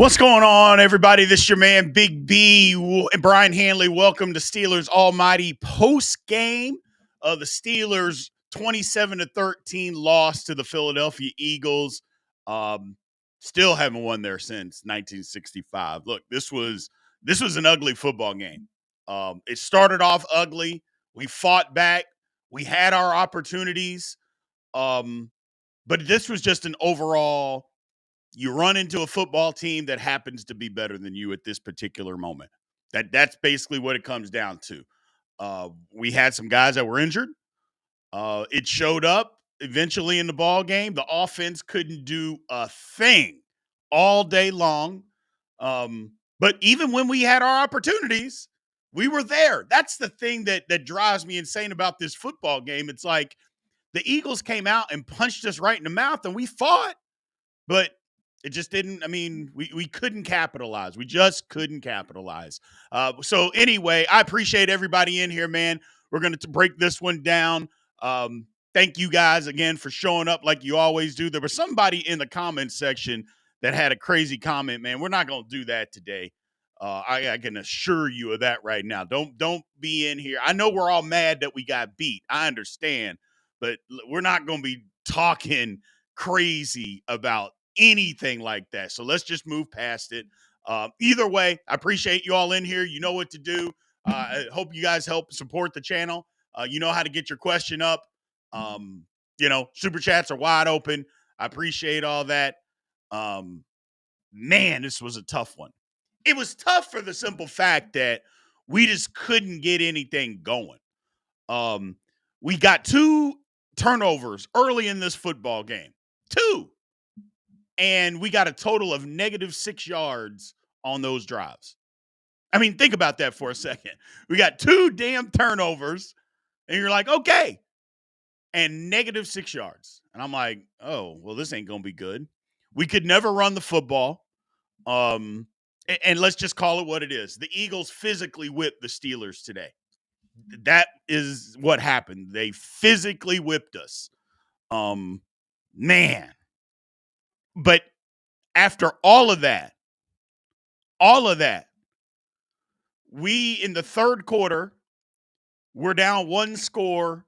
What's going on, everybody? This is your man, Big B, and Brian Hanley. Welcome to Steelers Almighty post-game of the Steelers 27-13 loss to the Philadelphia Eagles. Still haven't won there since 1965. Look, this was an ugly football game. It started off ugly. We fought back. We had our opportunities. But this was just an overall. You run into a football team that happens to be better than you at this particular moment. That's basically what it comes down to. We had some guys that were injured. It showed up eventually in the ball game. The offense couldn't do a thing all day long. But even when we had our opportunities, we were there. That's the thing that drives me insane about this football game. It's like the Eagles came out and punched us right in the mouth, and we fought, but it just didn't. I mean, we couldn't capitalize. We just couldn't capitalize. So anyway, I appreciate everybody in here, man. We're going to break this one down. Thank you guys again for showing up like you always do. There was somebody in the comments section that had a crazy comment, man. We're not going to do that today. I can assure you of that right now. Don't be in here. I know we're all mad that we got beat. I understand, but we're not going to be talking crazy about anything like that. So let's just move past it. Either way, I appreciate you all in here. You know what to do. I hope you guys help support the channel. You know how to get your question up. Super chats are wide open. I appreciate all that. Man, this was a tough one. It was tough for the simple fact that we just couldn't get anything going. We got 2 turnovers early in this football game. 2. And we got a total of -6 yards on those drives. I mean, think about that for a second. We got 2 damn turnovers, and you're like, okay, and -6 yards. And I'm like, oh, well, this ain't going to be good. We could never run the football. And let's just call it what it is. The Eagles physically whipped the Steelers today. That is what happened. They physically whipped us. Man. But after all of that, we in the third quarter, we're down 1 score,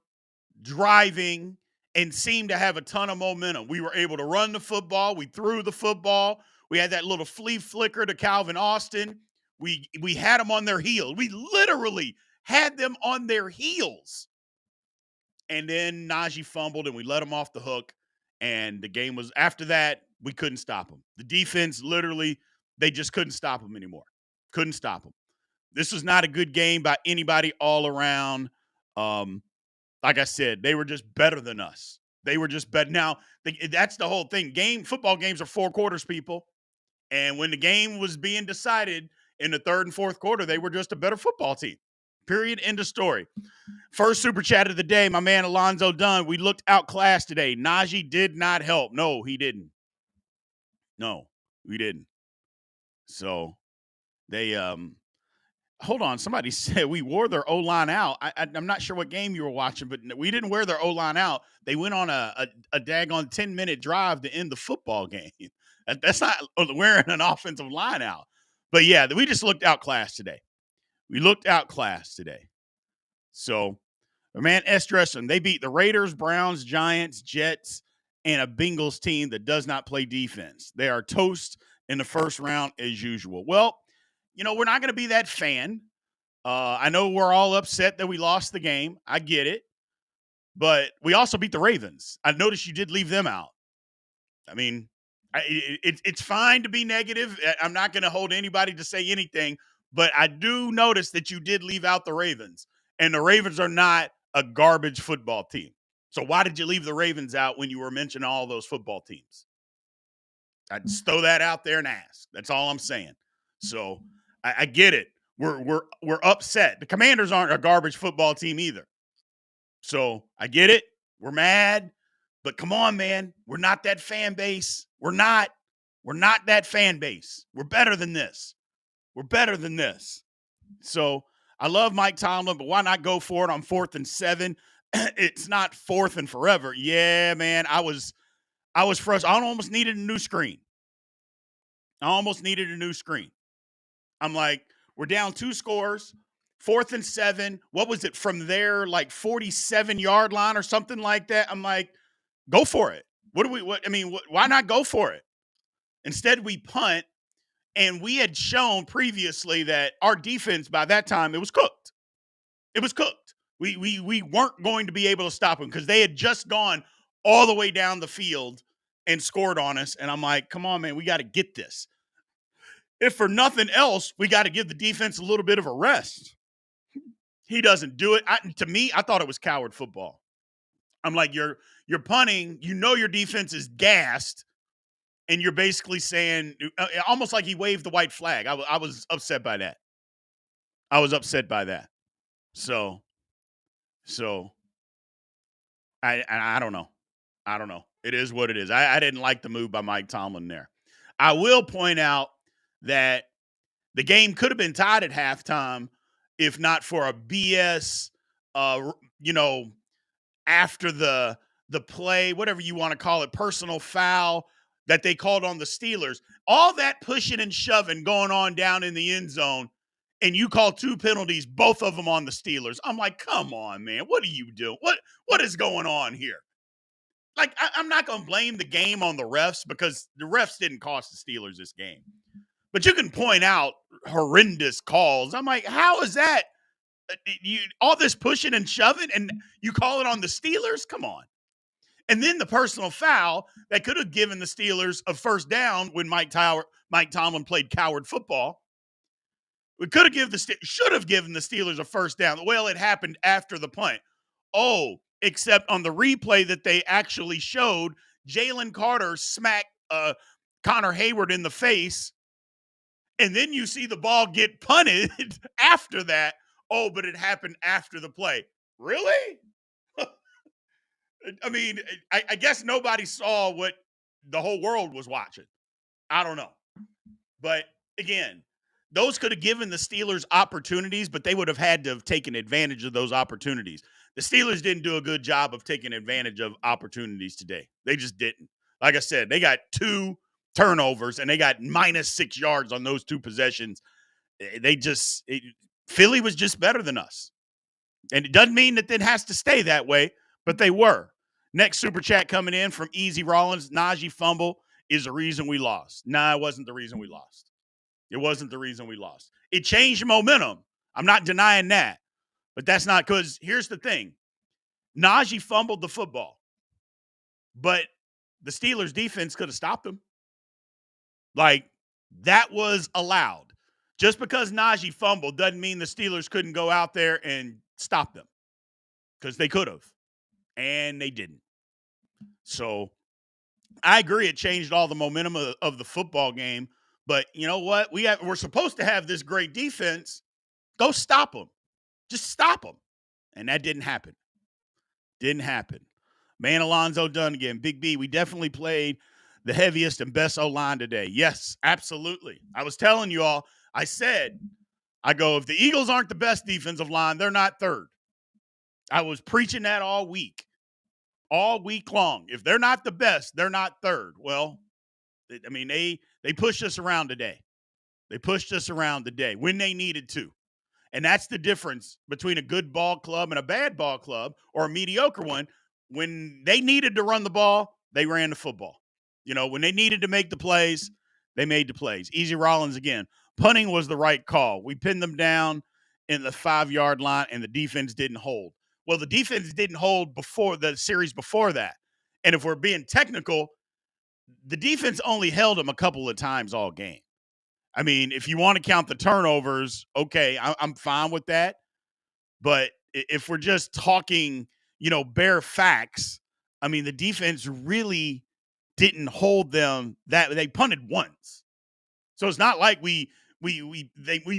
driving, and seemed to have a ton of momentum. We were able to run the football. We threw the football. We had that little flea flicker to Calvin Austin. We had them on their heels. We literally had them on their heels. And then Najee fumbled, and we let him off the hook. And the game was, after that, we couldn't stop them. The defense, literally, they just couldn't stop them anymore. Couldn't stop them. This was not a good game by anybody all around. Like I said, they were just better than us. They were just better. Now, that's the whole thing. Football games are 4 quarters, people. And when the game was being decided in the third and fourth quarter, they were just a better football team. Period. End of story. First super chat of the day, my man Alonzo Dunn. We looked outclassed today. Najee did not help. No, he didn't. No, we didn't. So they hold on. Somebody said we wore their O-line out. I'm not sure what game you were watching, but we didn't wear their O-line out. They went on a daggone 10-minute drive to end the football game. That's not wearing an offensive line out. But yeah, we just looked outclassed today. We looked outclassed today. So, man, Estressen, they beat the Raiders, Browns, Giants, Jets, and a Bengals team that does not play defense. They are toast in the first round as usual. Well, we're not going to be that fan. I know we're all upset that we lost the game. I get it. But we also beat the Ravens. I noticed you did leave them out. I mean, it's fine to be negative. I'm not going to hold anybody to say anything. But I do notice that you did leave out the Ravens. And the Ravens are not a garbage football team. So why did you leave the Ravens out when you were mentioning all those football teams? I'd just throw that out there and ask. That's all I'm saying. So I get it. We're upset. The Commanders aren't a garbage football team either. So I get it. We're mad. But come on, man. We're not that fan base. We're not that fan base. We're better than this. We're better than this. So I love Mike Tomlin, but why not go for it on 4th and 7? It's not 4th and forever. Yeah, man. I was frustrated. I almost needed a new screen. I almost needed a new screen. I'm like, we're down 2 scores, 4th and 7. What was it from there, like 47-yard line or something like that? I'm like, go for it. Why not go for it? Instead, we punt, and we had shown previously that our defense by that time, it was cooked. It was cooked. We weren't going to be able to stop them because they had just gone all the way down the field and scored on us. And I'm like, come on, man, we got to get this. If for nothing else, we got to give the defense a little bit of a rest. He doesn't do it. To me, I thought it was coward football. I'm like, you're punting. You know your defense is gassed, and you're basically saying almost like he waved the white flag. I was upset by that. I was upset by that. So I don't know. I don't know. It is what it is. I didn't like the move by Mike Tomlin there. I will point out that the game could have been tied at halftime if not for a BS, uh, you know, after the play, whatever you want to call it, personal foul that they called on the Steelers. All that pushing and shoving going on down in the end zone, and you call 2 penalties, both of them on the Steelers. I'm like, come on, man. What are you doing? What is going on here? Like, I'm not going to blame the game on the refs because the refs didn't cost the Steelers this game. But you can point out horrendous calls. I'm like, how is that? All this pushing and shoving, and you call it on the Steelers? Come on. And then the personal foul that could have given the Steelers a first down when Mike Tomlin played coward football. We should have given the Steelers a first down. Well, it happened after the punt. Oh, except on the replay that they actually showed, Jalen Carter smacked Connor Hayward in the face, and then you see the ball get punted after that. Oh, but it happened after the play. Really? I mean, I guess nobody saw what the whole world was watching. I don't know. But again, those could have given the Steelers opportunities, but they would have had to have taken advantage of those opportunities. The Steelers didn't do a good job of taking advantage of opportunities today. They just didn't. Like I said, they got 2 turnovers and they got -6 yards on those 2 possessions. Philly was just better than us. And it doesn't mean that it has to stay that way, but they were. Next super chat coming in from Easy Rollins. Najee fumble is the reason we lost. Nah, it wasn't the reason we lost. It wasn't the reason we lost. It changed momentum. I'm not denying that. But that's not because here's the thing. Najee fumbled the football. But the Steelers defense could have stopped him. Like, that was allowed. Just because Najee fumbled doesn't mean the Steelers couldn't go out there and stop them. Because they could have. And they didn't. So I agree it changed all the momentum of the football game. But you know what? We're supposed to have this great defense. Go stop them. Just stop them. And that didn't happen. Didn't happen. Man, Alonzo Dunnigan, Big B, we definitely played the heaviest and best O-line today. Yes, absolutely. I was telling you all, if the Eagles aren't the best defensive line, they're not third. I was preaching that all week long. If they're not the best, they're not third. Well, I mean, they pushed us around today. They pushed us around today when they needed to. And that's the difference between a good ball club and a bad ball club or a mediocre one. When they needed to run the ball, they ran the football. When they needed to make the plays, they made the plays. Easy Rollins again. Punting was the right call. We pinned them down in the 5-yard line, and the defense didn't hold. Well, the defense didn't hold before the series before that. And if we're being technical, the defense only held them a couple of times all game. I mean, if you want to count the turnovers, okay, I'm fine with that. But if we're just talking, bare facts, I mean, the defense really didn't hold them. They punted once. So it's not like we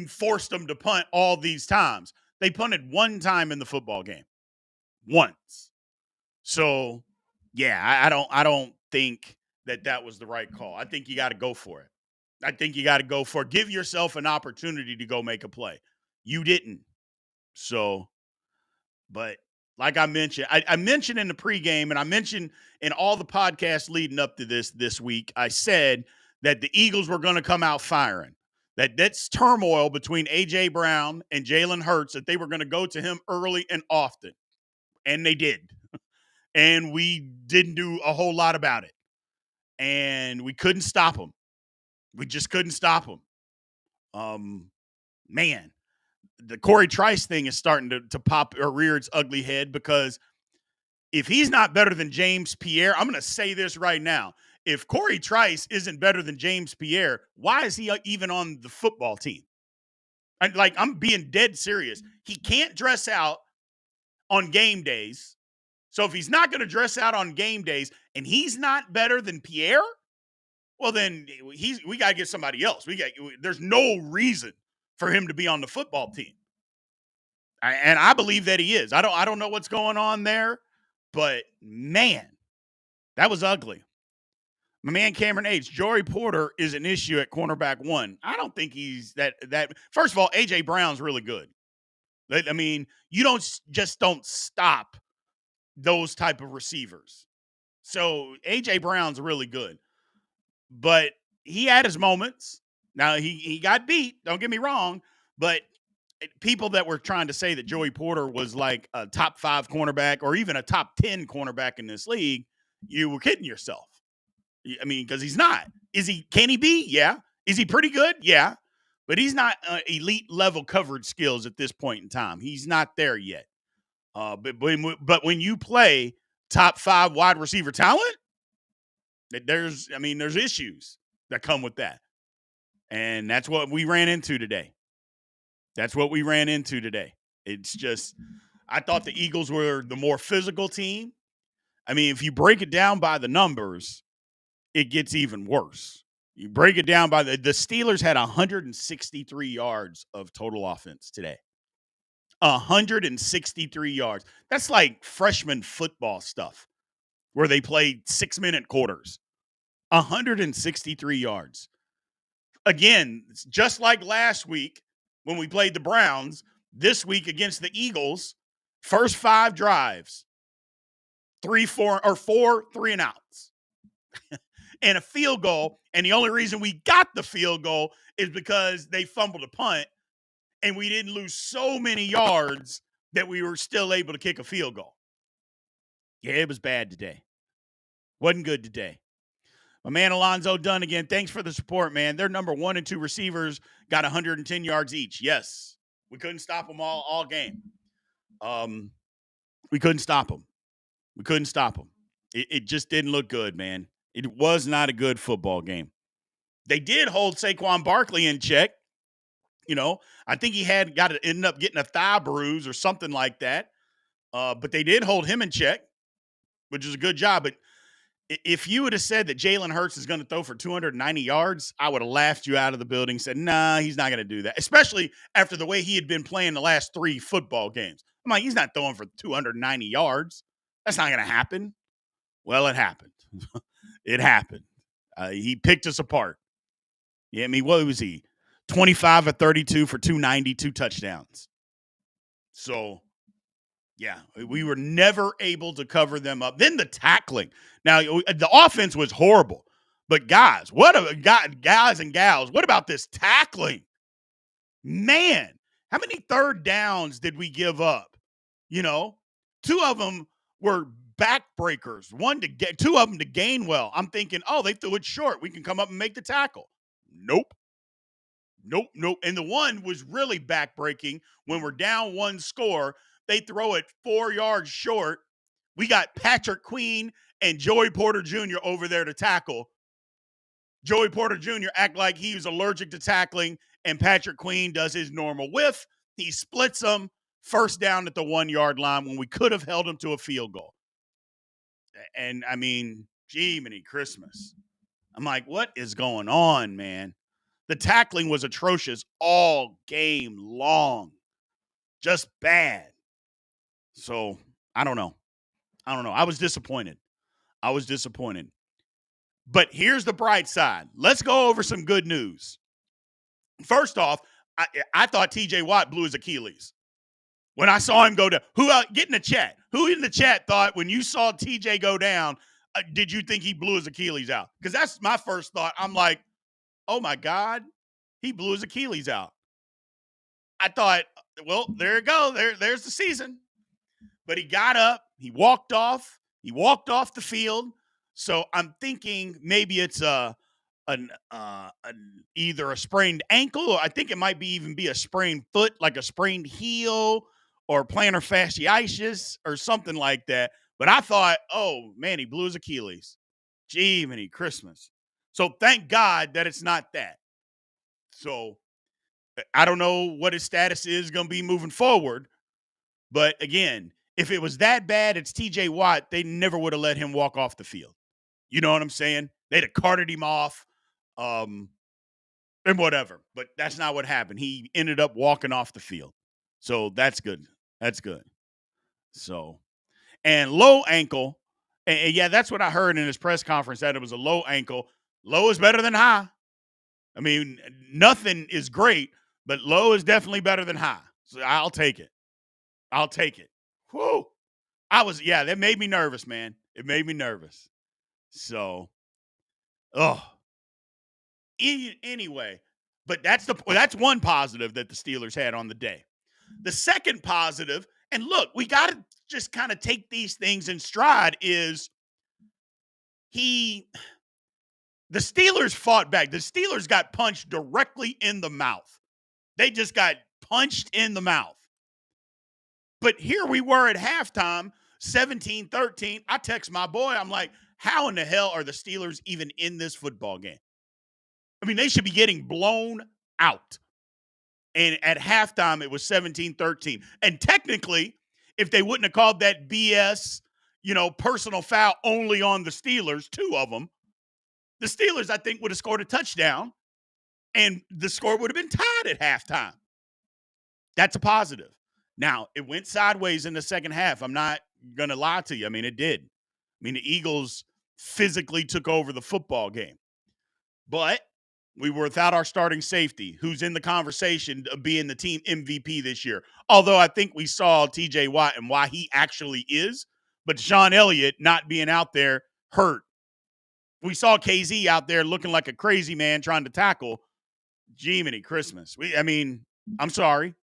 forced them to punt all these times. They punted one time in the football game. Once. So, yeah, I don't think that was the right call. I think you got to go for it. Give yourself an opportunity to go make a play. You didn't. So, but like I mentioned, I mentioned in the pregame, and I mentioned in all the podcasts leading up to this week, I said that the Eagles were going to come out firing. That's turmoil between A.J. Brown and Jalen Hurts, that they were going to go to him early and often. And they did. And we didn't do a whole lot about it. And we couldn't stop them. We just couldn't stop them. Man, the Corey Trice thing is starting to pop or rear its ugly head, because if he's not better than James Pierre, I'm going to say this right now. If Corey Trice isn't better than James Pierre, why is he even on the football team? I'm being dead serious. He can't dress out on game days. So if he's not going to dress out on game days and he's not better than Pierre, well, then we got to get somebody else. There's no reason for him to be on the football team. And I believe that he is. I don't know what's going on there, but man, that was ugly. My man Cameron H. Joey Porter is an issue at cornerback 1. I don't think he's that. First of all, A.J. Brown's really good. I mean, you don't stop those type of receivers. So A.J. Brown's really good. But he had his moments. Now, he got beat, don't get me wrong, but people that were trying to say that Joey Porter was like a top 5 cornerback or even a top 10 cornerback in this league, you were kidding yourself. I mean, because he's not. Can he be? Yeah. Is he pretty good? Yeah. But he's not elite level coverage skills at this point in time. He's not there yet. But when you play top 5 wide receiver talent, there's issues that come with that. And that's what we ran into today. It's just, I thought the Eagles were the more physical team. I mean, if you break it down by the numbers, it gets even worse. You break it down by the Steelers had 163 yards of total offense today. 163 yards. That's like freshman football stuff where they played 6-minute quarters. 163 yards. Again, just like last week when we played the Browns, this week against the Eagles, first 5 drives, 4 3-and-outs. And a field goal. And the only reason we got the field goal is because they fumbled a punt and we didn't lose so many yards that we were still able to kick a field goal. Yeah, it was bad today. Wasn't good today. My man Alonzo Dunn again, thanks for the support, man. Their number 1 and 2 receivers got 110 yards each. Yes, we couldn't stop them all game. We couldn't stop them. It just didn't look good, man. It was not a good football game. They did hold Saquon Barkley in check. You know, I think he ended up getting a thigh bruise or something like that. But they did hold him in check, which is a good job. But if you would have said that Jalen Hurts is going to throw for 290 yards, I would have laughed you out of the building, said, nah, he's not going to do that, especially after the way he had been playing the last 3 football games. I'm like, he's not throwing for 290 yards. That's not going to happen. Well, it happened. It happened. He picked us apart. Yeah, I mean, what was he? 25 of 32 for 290, 2 touchdowns. So, yeah, we were never able to cover them up. Then the tackling. Now, the offense was horrible. But guys and gals, what about this tackling? Man, how many third downs did we give up? You know, 2 of them were backbreakers. 2 of them to Gainwell. I'm thinking, oh, they threw it short. We can come up and make the tackle. Nope. And the one was really backbreaking when we're down 1 score. They throw it 4 yards short. We got Patrick Queen and Joey Porter Jr. over there to tackle. Joey Porter Jr. act like he was allergic to tackling, and Patrick Queen does his normal whiff. He splits them, first down at the 1-yard line when we could have held him to a field goal. And, I mean, Jiminy Christmas. I'm like, what is going on, man? The tackling was atrocious all game long. Just bad. So, I don't know. I was disappointed. But here's the bright side. Let's go over some good news. First off, I thought TJ Watt blew his Achilles. When I saw him go down, get in the chat. Who in the chat thought when you saw TJ go down, did you think he blew his Achilles out? Because that's my first thought. I'm like, oh my God, he blew his Achilles out. I thought, well, there you go. There's the season. But he got up, he walked off the field. So I'm thinking maybe it's an either a sprained ankle, or I think it might be even be a sprained foot, like a sprained heel or plantar fasciitis or something like that. But I thought, oh man, he blew his Achilles. Gee, many Christmas. So thank God that it's not that. So I don't know what his status is going to be moving forward. But again, if it was that bad, it's TJ Watt, they never would have let him walk off the field. You know what I'm saying? They'd have carted him off and whatever. But that's not what happened. He ended up walking off the field. So that's good. That's good. So, and low ankle. And yeah, that's what I heard in his press conference, that it was a low ankle. Low is better than high. I mean, nothing is great, but low is definitely better than high. So I'll take it. I'll take it. Whew. That made me nervous, man. It made me nervous. So, oh, anyway, but that's one positive that the Steelers had on the day. The second positive, and look, we got to just kind of take these things in stride, is the Steelers fought back. The Steelers got punched directly in the mouth. They just got punched in the mouth. But here we were at halftime, 17-13. I text my boy. I'm like, how in the hell are the Steelers even in this football game? I mean, they should be getting blown out. And at halftime, it was 17-13. And technically, if they wouldn't have called that BS, personal foul only on the Steelers, 2 of them, the Steelers, I think, would have scored a touchdown, and the score would have been tied at halftime. That's a positive. Now, it went sideways in the second half. I'm not going to lie to you. I mean, it did. I mean, the Eagles physically took over the football game. But we were without our starting safety, who's in the conversation of being the team MVP this year. Although I think we saw TJ Watt and why he actually is. But Sean Elliott not being out there hurt. We saw KZ out there looking like a crazy man trying to tackle. Jiminy Christmas. I'm sorry.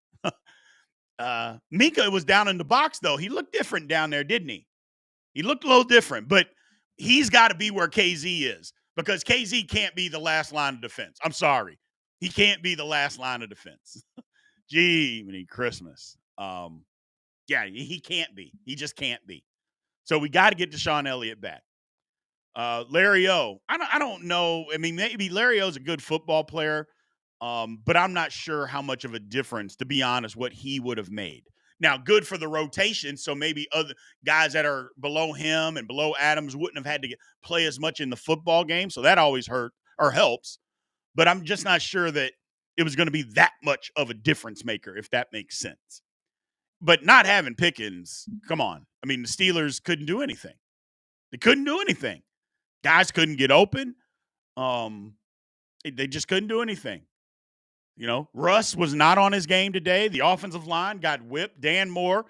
Mika was down in the box, though. He looked different down there, didn't he? He looked a little different, but he's got to be where KZ is, because KZ can't be the last line of defense. I'm sorry. He can't be the last line of defense. Jiminy Christmas. He can't be. He just can't be. So we got to get Deshaun Elliott back. Larry O. I don't know. I mean, maybe Larry O's a good football player. But I'm not sure how much of a difference, to be honest, what he would have made. Now, good for the rotation, so maybe other guys that are below him and below Adams wouldn't have had to play as much in the football game, so that always hurt or helps. But I'm just not sure that it was going to be that much of a difference maker, if that makes sense. But not having Pickens, come on. I mean, the Steelers couldn't do anything. They couldn't do anything. Guys couldn't get open. They just couldn't do anything. Russ was not on his game today. The offensive line got whipped. Dan Moore.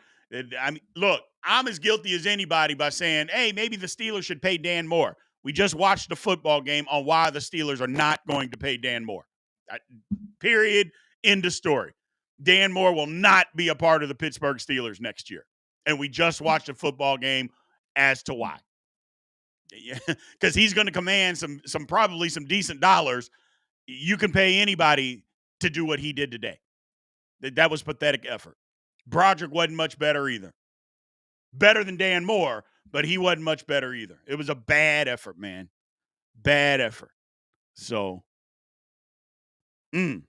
Look, I'm as guilty as anybody by saying, hey, maybe the Steelers should pay Dan Moore. We just watched the football game on why the Steelers are not going to pay Dan Moore. Period. End of story. Dan Moore will not be a part of the Pittsburgh Steelers next year. And we just watched a football game as to why. Because he's going to command probably some decent dollars. You can pay anybody to do what he did today. That was pathetic effort. Broderick wasn't much better either. Better than Dan Moore, but he wasn't much better either. It was a bad effort, man. Bad effort. So, that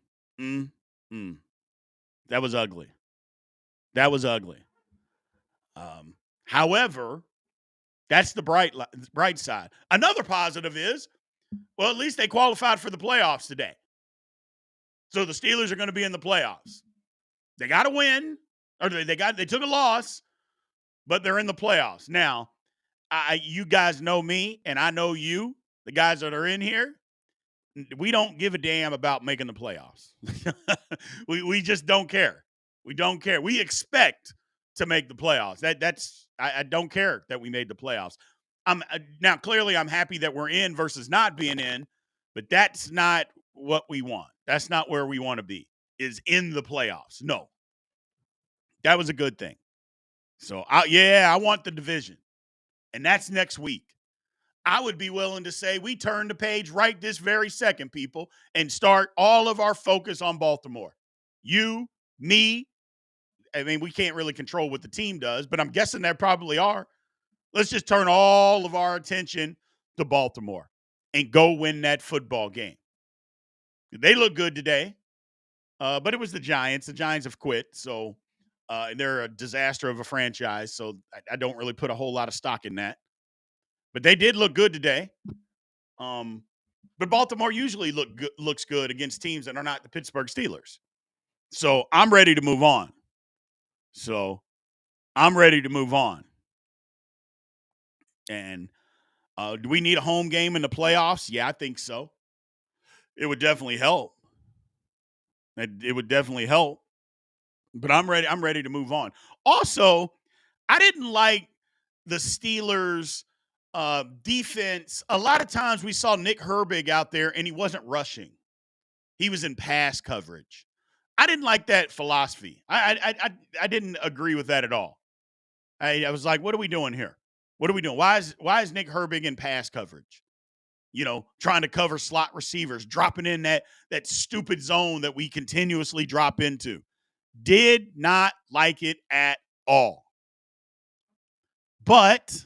was ugly. That was ugly. However, that's the bright side. Another positive is, well, at least they qualified for the playoffs today. So the Steelers are going to be in the playoffs. They got to win, or they took a loss, but they're in the playoffs. Now, you guys know me, and I know you, the guys that are in here. We don't give a damn about making the playoffs. we just don't care. We don't care. We expect to make the playoffs. I don't care that we made the playoffs. Now clearly I'm happy that we're in versus not being in, but that's not what we want. That's not where we want to be, is in the playoffs. No, that was a good thing. So, I want the division, and that's next week. I would be willing to say we turn the page right this very second, people, and start all of our focus on Baltimore. You, me. I mean, we can't really control what the team does, but I'm guessing there probably are. Let's just turn all of our attention to Baltimore and go win that football game. They look good today, but it was the Giants. The Giants have quit, so they're a disaster of a franchise, so I don't really put a whole lot of stock in that. But they did look good today. But Baltimore usually looks good against teams that are not the Pittsburgh Steelers. So I'm ready to move on. And do we need a home game in the playoffs? Yeah, I think so. It would definitely help. It would definitely help. But I'm ready. I'm ready to move on. Also, I didn't like the Steelers' defense. A lot of times we saw Nick Herbig out there and he wasn't rushing. He was in pass coverage. I didn't like that philosophy. I didn't agree with that at all. I was like, what are we doing here? What are we doing? Why is Nick Herbig in pass coverage? Trying to cover slot receivers, dropping in that stupid zone that we continuously drop into. Did not like it at all. But,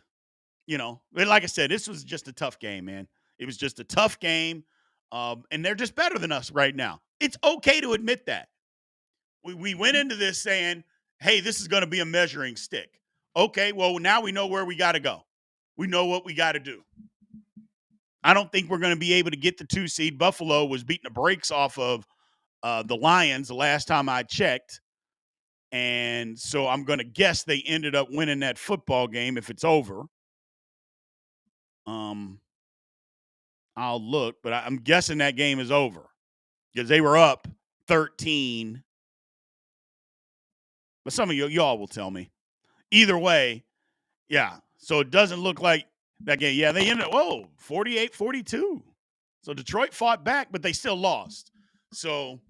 like I said, this was just a tough game, man. It was just a tough game. And they're just better than us right now. It's okay to admit that. We went into this saying, hey, this is going to be a measuring stick. Okay, well, now we know where we got to go. We know what we got to do. I don't think we're going to be able to get the 2 seed. Buffalo was beating the brakes off of the Lions the last time I checked. And so I'm going to guess they ended up winning that football game if it's over. I'll look, but I'm guessing that game is over because they were up 13. But some of y'all will tell me. Either way, yeah. So it doesn't look like that game. Yeah, they ended up, 48-42. So Detroit fought back, but they still lost. So,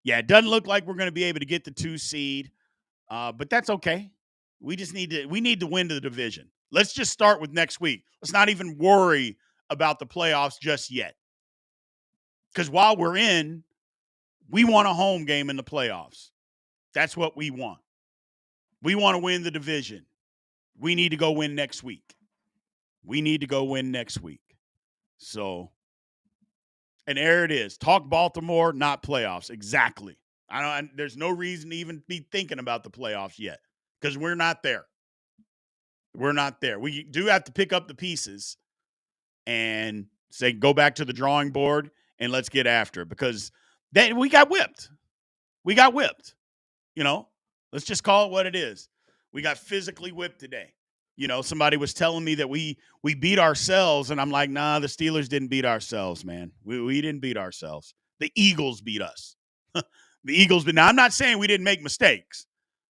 yeah, it doesn't look like we're going to be able to get the 2 seed. But that's okay. We need to win the division. Let's just start with next week. Let's not even worry about the playoffs just yet. Because while we're in, we want a home game in the playoffs. That's what we want. We want to win the division. We need to go win next week. So, and there it is. Talk Baltimore, not playoffs. Exactly. There's no reason to even be thinking about the playoffs yet because we're not there. We do have to pick up the pieces and say, go back to the drawing board and let's get after it because we got whipped. Let's just call it what it is. We got physically whipped today. Somebody was telling me that we beat ourselves, and I'm like, nah, the Steelers didn't beat ourselves, man. We didn't beat ourselves. The Eagles beat us. The Eagles. Now, I'm not saying we didn't make mistakes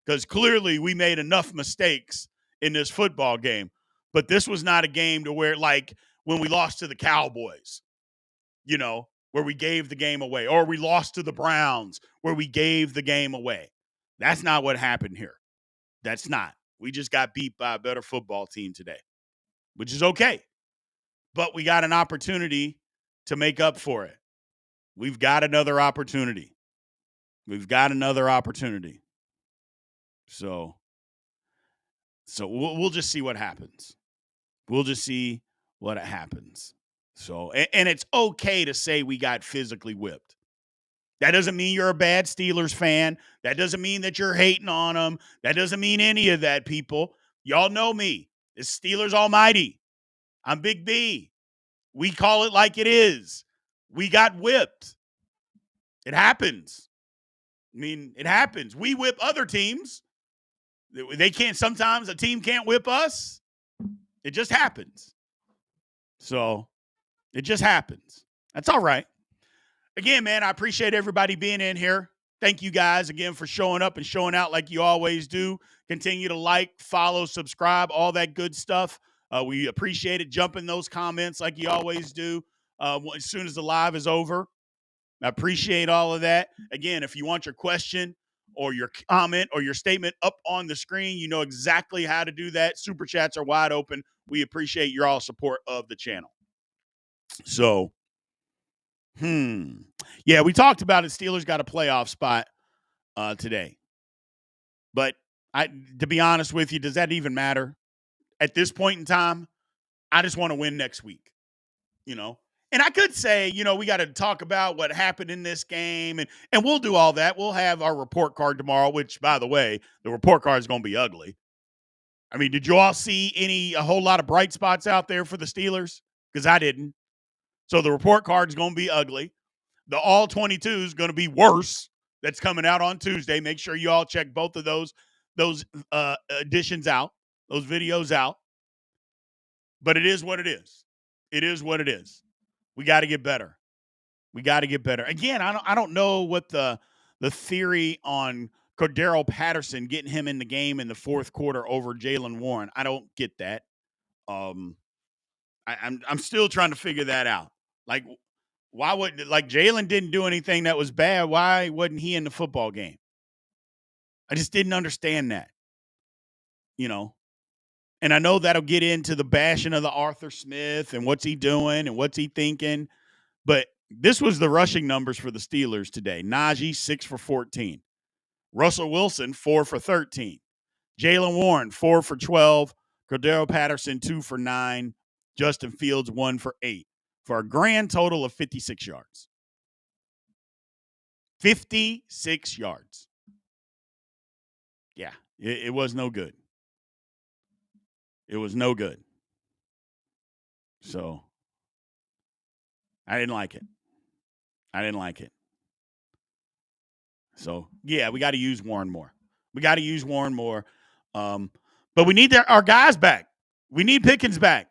because clearly we made enough mistakes in this football game. But this was not a game to where, like, when we lost to the Cowboys, where we gave the game away, or we lost to the Browns where we gave the game away. That's not what happened here. That's not. We just got beat by a better football team today, which is okay. But we got an opportunity to make up for it. We've got another opportunity. So we'll just see what happens. So, and it's okay to say we got physically whipped. That doesn't mean you're a bad Steelers fan. That doesn't mean that you're hating on them. That doesn't mean any of that, people. Y'all know me. It's Steelers Almighty. I'm Big B. We call it like it is. We got whipped. It happens. It happens. We whip other teams. They can't. Sometimes a team can't whip us. It just happens. So it just happens. That's all right. Again, man, I appreciate everybody being in here. Thank you guys again for showing up and showing out like you always do. Continue to like, follow, subscribe, all that good stuff. We appreciate it. Jump in those comments like you always do as soon as the live is over. I appreciate all of that. Again, if you want your question or your comment or your statement up on the screen, you know exactly how to do that. Super chats are wide open. We appreciate your all support of the channel. So, yeah, we talked about it. Steelers got a playoff spot today. But to be honest with you, does that even matter? At this point in time, I just want to win next week, you know? And I could say, we got to talk about what happened in this game, and we'll do all that. We'll have our report card tomorrow, which, by the way, the report card is going to be ugly. I mean, did you all see a whole lot of bright spots out there for the Steelers? Because I didn't. So the report card is going to be ugly. The all 22 is going to be worse. That's coming out on Tuesday. Make sure you all check both of those editions out, those videos out. But it is what it is. It is what it is. We got to get better. We got to get better. Again, I don't know what the theory on Cordero Patterson getting him in the game in the fourth quarter over Jaylen Warren. I don't get that. I'm still trying to figure that out. Like, why would Jaylen didn't do anything that was bad? Why wasn't he in the football game? I just didn't understand that. And I know that'll get into the bashing of the Arthur Smith and what's he doing and what's he thinking. But this was the rushing numbers for the Steelers today. Najee, 6 for 14. Russell Wilson, 4 for 13. Jaylen Warren, 4 for 12. Cordero Patterson, 2 for 9. Justin Fields, 1 for 8. For a grand total of 56 yards. 56 yards. Yeah, it was no good. It was no good. So, I didn't like it. So, yeah, we got to use Warren more. But we need our guys back. We need Pickens back.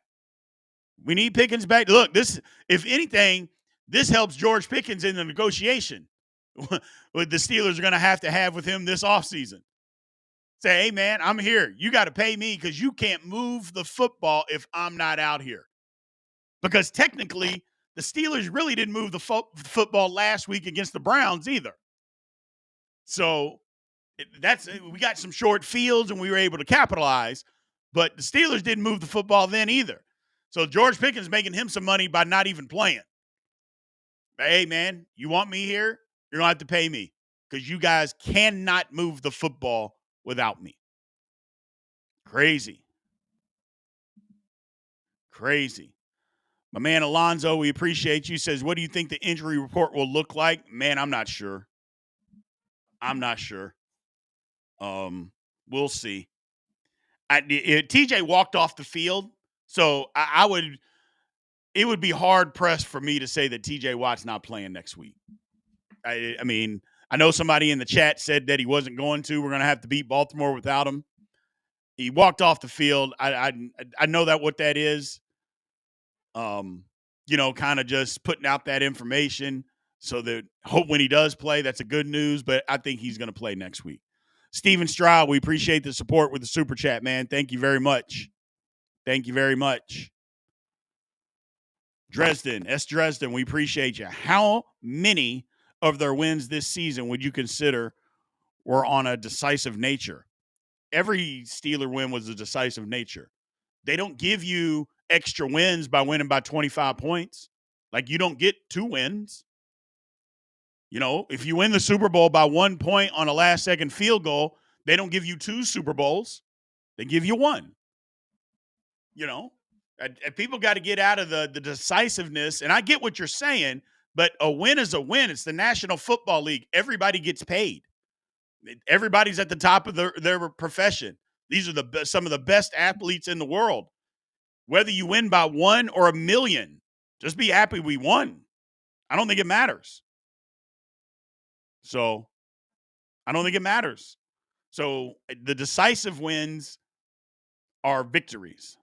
Look, if anything, this helps George Pickens in the negotiation with the Steelers are going to have with him this offseason. Say, hey, man, I'm here. You got to pay me because you can't move the football if I'm not out here. Because technically, the Steelers really didn't move the football last week against the Browns either. So we got some short fields and we were able to capitalize. But the Steelers didn't move the football then either. So George Pickens making him some money by not even playing. Hey, man, you want me here? You're going to have to pay me because you guys cannot move the football without me. Crazy. My man Alonzo, we appreciate you. Says, what do you think the injury report will look like? Man, I'm not sure. We'll see. TJ walked off the field, so it would be hard pressed for me to say that TJ Watt's not playing next week. I mean, I know somebody in the chat said that he wasn't going to. We're going to have to beat Baltimore without him. He walked off the field. I know that what that is. Kind of just putting out that information so that hope when he does play, that's a good news. But I think he's going to play next week. Steven Stroud, we appreciate the support with the super chat, man. Thank you very much. Dresden, we appreciate you. How many of their wins this season would you consider were on a decisive nature? Every Steeler win was a decisive nature. They don't give you extra wins by winning by 25 points. Like, you don't get 2 wins. If you win the Super Bowl by 1 point on a last-second field goal, they don't give you 2 Super Bowls. They give you 1. People got to get out of the decisiveness. And I get what you're saying, but a win is a win. It's the National Football League. Everybody gets paid. Everybody's at the top of their profession. These are some of the best athletes in the world. Whether you win by 1 or 1 million, just be happy we won. I don't think it matters. So, the decisive wins are victories.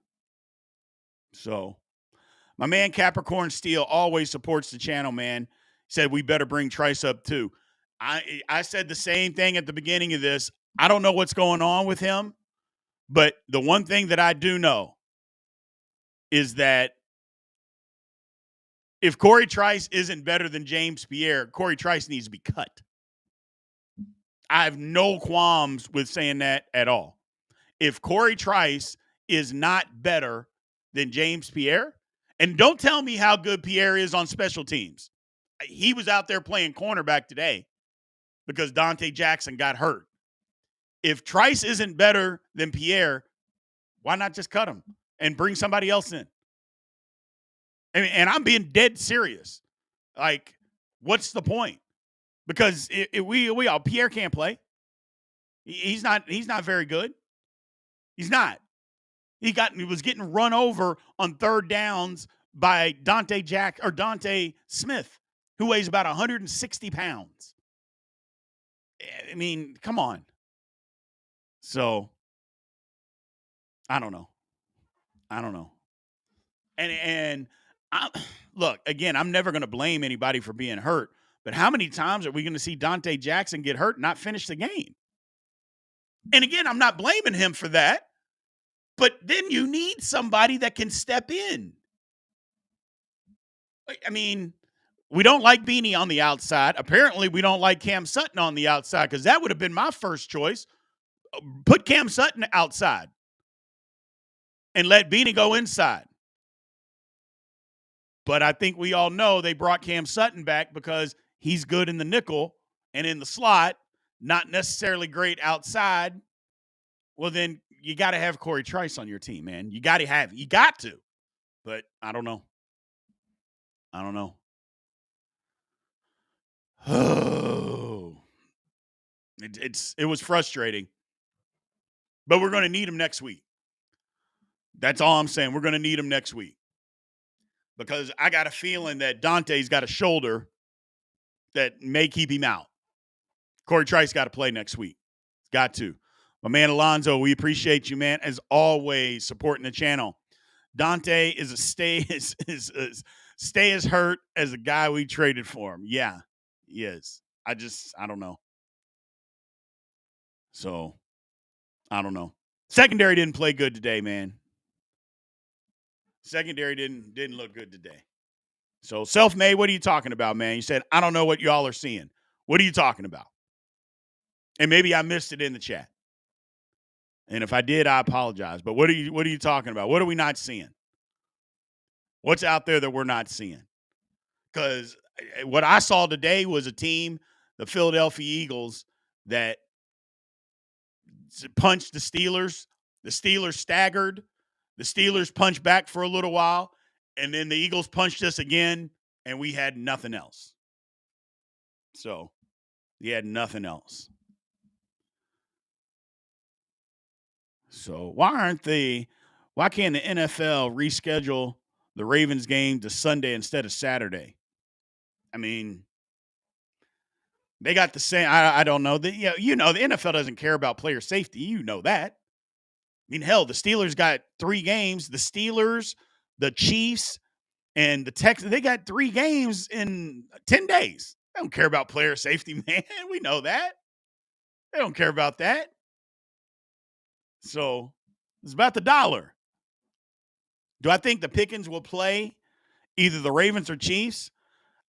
So, my man Capricorn Steel always supports the channel, man. Said we better bring Trice up too. I said the same thing at the beginning of this. I don't know what's going on with him, but the one thing that I do know is that If Corey Trice isn't better than James Pierre, Corey Trice needs to be cut. I have no qualms with saying that at all. If Corey Trice is not better than James Pierre, and don't tell me how good Pierre is on special teams. He was out there playing cornerback today because Dante Jackson got hurt. If Trice isn't better than Pierre, why not just cut him and bring somebody else in? And I'm being dead serious. Like, what's the point? Because we all Pierre can't play. He's not very good. He's not. He was getting run over on third downs by Dante Smith, who weighs about 160 pounds. I mean, come on. So, I don't know. And look, again, I'm never going to blame anybody for being hurt, but how many times are we going to see Dante Jackson get hurt and not finish the game? And again, I'm not blaming him for that, but then you need somebody that can step in. I mean, we don't like Beanie on the outside. Apparently, we don't like Cam Sutton on the outside because that would have been my first choice. Put Cam Sutton outside and let Beanie go inside. But I think we all know they brought Cam Sutton back because he's good in the nickel and in the slot, not necessarily great outside. Well, then you got to have Corey Trice on your team, man. You got to. But I don't know. Oh, it was frustrating. But we're going to need him next week. That's all I'm saying. We're going to need him next week. Because I got a feeling that Dante's got a shoulder that may keep him out. Corey Trice got to play next week. Got to. My man Alonzo, we appreciate you, man, as always, supporting the channel. Dante is stay as hurt as the guy we traded for him. Yeah, he is. I don't know. So, I don't know. Secondary didn't play good today, man. Secondary didn't look good today. So, Self-Made, what are you talking about, man? You said, I don't know what y'all are seeing. What are you talking about? And maybe I missed it in the chat. And if I did, I apologize. But what are you talking about? What are we not seeing? What's out there that we're not seeing? Because what I saw today was a team, the Philadelphia Eagles, that punched the Steelers. The Steelers staggered. The Steelers punched back for a little while, and then the Eagles punched us again, and we had nothing else. So, we had nothing else. So, why can't the NFL reschedule the Ravens game to Sunday instead of Saturday? I mean, they got the same. I don't know. The NFL doesn't care about player safety. You know that. I mean, hell, the Steelers got 3 games. The Steelers, the Chiefs, and the Texans, they got 3 games in 10 days. They don't care about player safety, man. We know that. They don't care about that. So, it's about the dollar. Do I think the Pickens will play either the Ravens or Chiefs?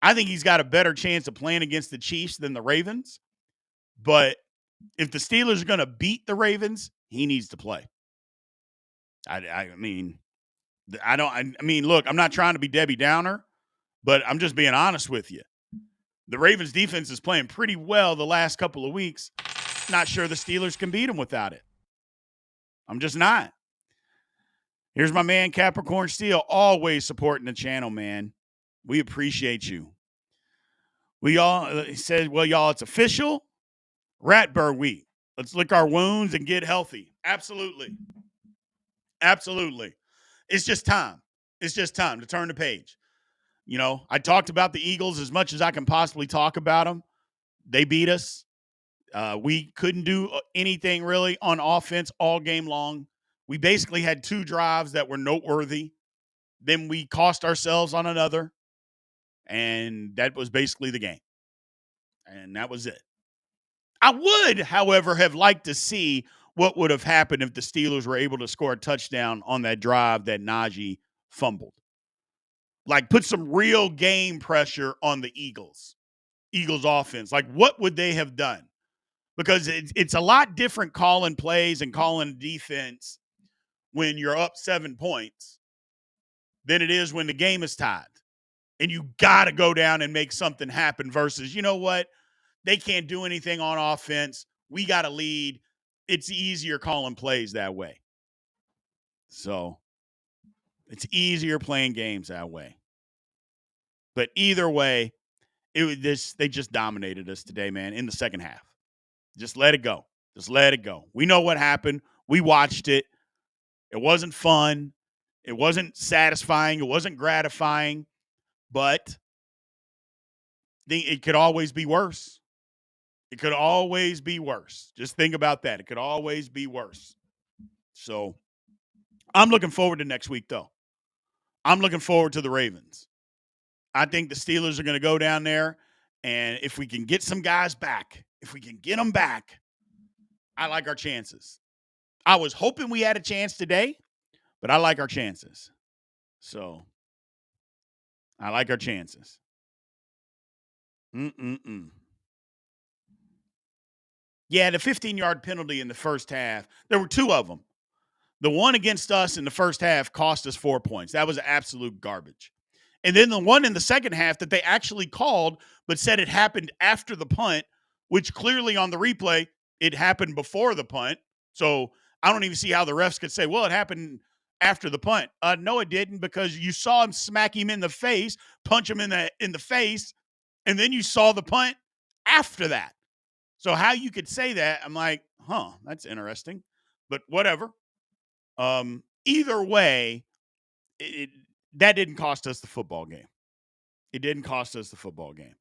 I think he's got a better chance of playing against the Chiefs than the Ravens. But if the Steelers are going to beat the Ravens, he needs to play. I mean, look, I'm not trying to be Debbie Downer, but I'm just being honest with you. The Ravens defense is playing pretty well the last couple of weeks. Not sure the Steelers can beat them without it. I'm just not. Here's my man, Capricorn Steel, always supporting the channel, man. We appreciate you. He said, well, y'all, it's official. Ratbird week. Let's lick our wounds and get healthy. Absolutely. Absolutely. It's just time. It's just time to turn the page. You know, I talked about the Eagles as much as I can possibly talk about them. They beat us. We couldn't do anything really on offense all game long. We basically had 2 drives that were noteworthy. Then we cost ourselves on another. And that was basically the game. And that was it. I would, however, have liked to see what would have happened if the Steelers were able to score a touchdown on that drive that Najee fumbled. Like, put some real game pressure on the Eagles offense. Like, what would they have done? Because it's a lot different calling plays and calling defense when you're up 7 points than it is when the game is tied. And you got to go down and make something happen versus, you know what? They can't do anything on offense. We got to lead. It's easier calling plays that way. So it's easier playing games that way. But either way, they just dominated us today, man, in the second half. Just let it go. Just let it go. We know what happened. We watched it. It wasn't fun. It wasn't satisfying. It wasn't gratifying. But it could always be worse. It could always be worse. Just think about that. It could always be worse. So I'm looking forward to next week, though. I'm looking forward to the Ravens. I think the Steelers are going to go down there, and if we can get some guys back, if we can get them back, I like our chances. I was hoping we had a chance today, but I like our chances. So I like our chances. Yeah, the 15-yard penalty in the first half, there were two of them. The one against us in the first half cost us 4 points. That was absolute garbage. And then the one in the second half that they actually called but said it happened after the punt, which clearly on the replay, it happened before the punt. So I don't even see how the refs could say, well, it happened after the punt. No, it didn't, because you saw him smack him in the face, punch him in the face, and then you saw the punt after that. So how you could say that, I'm like, that's interesting. But whatever. Either way, that didn't cost us the football game. It didn't cost us the football game.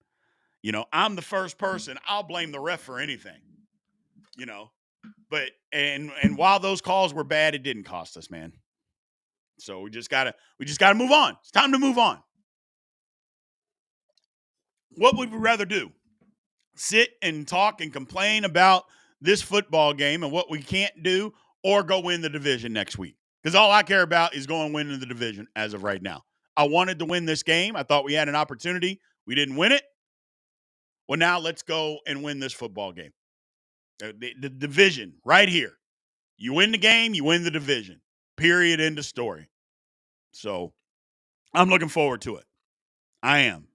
You know, I'm the first person. I'll blame the ref for anything. You know, but and while those calls were bad, it didn't cost us, man. So we just gotta move on. It's time to move on. What would we rather do? Sit and talk and complain about this football game and what we can't do, or go win the division next week? Because all I care about is going winning the division as of right now. I wanted to win this game. I thought we had an opportunity. We didn't win it. Well, now let's go and win this football game. The division right here. You win the game, you win the division. Period. End of story. So I'm looking forward to it. I am.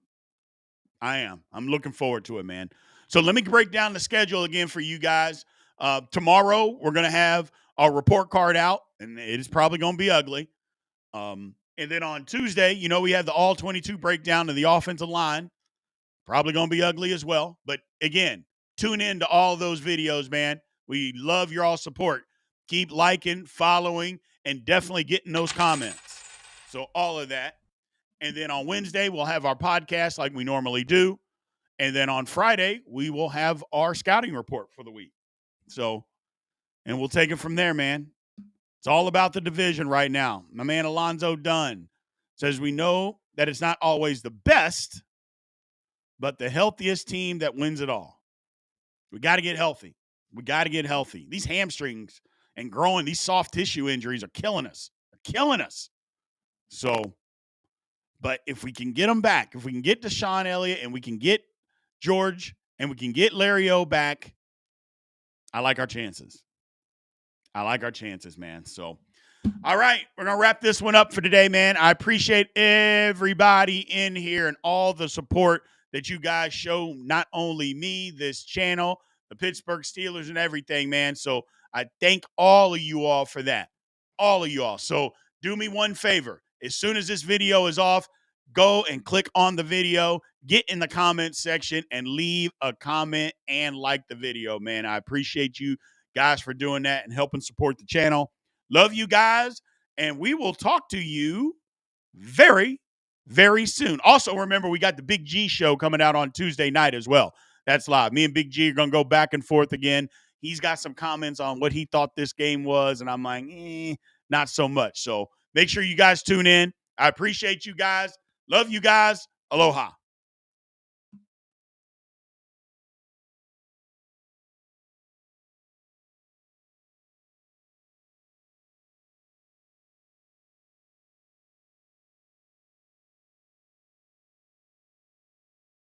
I'm looking forward to it, man. So let me break down the schedule again for you guys. Tomorrow, we're going to have our report card out, and it is probably going to be ugly. And then on Tuesday, we have the all-22 breakdown of the offensive line. Probably going to be ugly as well. But again, tune in to all those videos, man. We love your all support. Keep liking, following, and definitely getting those comments. So all of that. And then on Wednesday, we'll have our podcast like we normally do. And then on Friday, we will have our scouting report for the week. So, and we'll take it from there, man. It's all about the division right now. My man Alonzo Dunn says we know that it's not always the best, but the healthiest team that wins it all. We got to get healthy. These hamstrings and growing, these soft tissue injuries are killing us. So, but if we can get them back, if we can get Deshaun Elliott and we can get George and we can get Larry O back, I like our chances. Man. So, all right, we're going to wrap this one up for today, man. I appreciate everybody in here and all the support that you guys show, not only me, this channel, the Pittsburgh Steelers and everything, man. So I thank all of you all for that. All of you all. So do me one favor. As soon as this video is off, go and click on the video, get in the comment section, and leave a comment and like the video, man. I appreciate you guys for doing that and helping support the channel. Love you guys, and we will talk to you very, very soon. Also, remember, we got the Big G show coming out on Tuesday night as well. That's live. Me and Big G are going to go back and forth again. He's got some comments on what he thought this game was, and I'm like, not so much. So make sure you guys tune in. I appreciate you guys. Love you guys. Aloha.